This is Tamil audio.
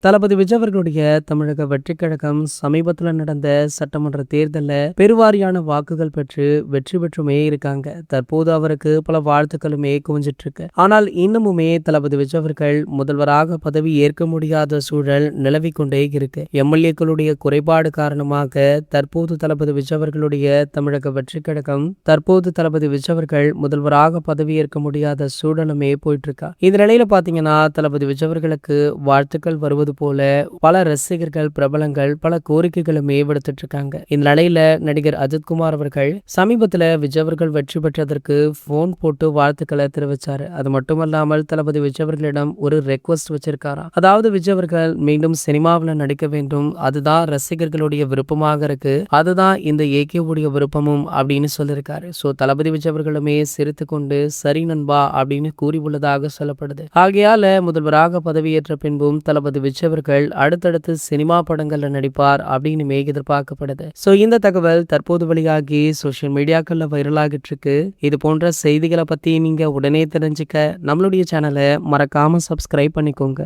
தளபதி விஜய் அவர்களுடைய தமிழக வெற்றிக் கழகம் சமீபத்துல நடந்த சட்டமன்ற தேர்தல்ல பெருவாரியான வாக்குகள் பெற்று வெற்றி பெற்றுமே இருக்காங்க. தற்போது அவருக்கு பல வாழ்த்துக்களுமே குவிஞ்சிட்டு இருக்கு. ஆனால் இன்னமுமே தளபதி விஜய் அவர்கள் முதல்வராக பதவி ஏற்க முடியாத சூழல் நிலவி கொண்டே இருக்கு. எம்எல்ஏக்களுடைய குறைபாடு காரணமாக தற்போது தளபதி விஜய் அவர்களுடைய தமிழக வெற்றிக் கழகம் தளபதி விஜய் அவர்கள் முதல்வராக பதவி ஏற்க முடியாத சூழலுமே போயிட்டு இருக்கா. இந்த நிலையில பாத்தீங்கன்னா தளபதி விஜய் அவர்களுக்கு வாழ்த்துக்கள் வருவது போல பல ரசிகர்கள் பிரபலங்கள் பல கோரிக்கைகளுமே விடுத்துட்டு இருக்காங்க. இந்த நிலையில நடிகர் அஜித்குமார் அவர்கள் சமீபத்துல விஜய் அவர்கள் வெற்றி பெற்றதற்கு போன் போட்டு வாழ்த்துக்களை தெரிவிச்சாரு. அது மட்டுமல்லாமல் தளபதி விஜய் அவர்களிடம் ஒரு ரெக்வஸ்ட் வச்சிருக்காராம். அதாவது விஜய் அவர்கள் மீண்டும் சினிமாவில் நடிக்க வேண்டும், அதுதான் ரசிகர்களுடைய விருப்பமாக இருக்கு, அதுதான் இந்த ஏகேவுடைய விருப்பமும் அப்படின்னு சொல்லியிருக்காரு. சோ தளபதி விஜய் அவர்களுமே சிரித்து கொண்டு சரி நண்பா அப்படின்னு கூறியுள்ளதாக சொல்லப்படுது. ஆகையால முதல்வராக பதவியேற்ற பின்பும் தளபதி விஜய் அவர்கள் அடுத்தடுத்து சினிமா படங்கள்ல நடிப்பார் அப்படின்னு எதிர்பார்க்கப்படுது. சோ இந்த தகவல் தற்போது வெளியாகி சோசியல் மீடியாக்கள்ல வைரலாகிட்டு இருக்கு. இது போன்ற செய்திகளை பத்தி நீங்க உடனே தெரிஞ்சுக்க நம்மளுடைய சேனலை மறக்காம சப்ஸ்கிரைப் பண்ணிக்கோங்க.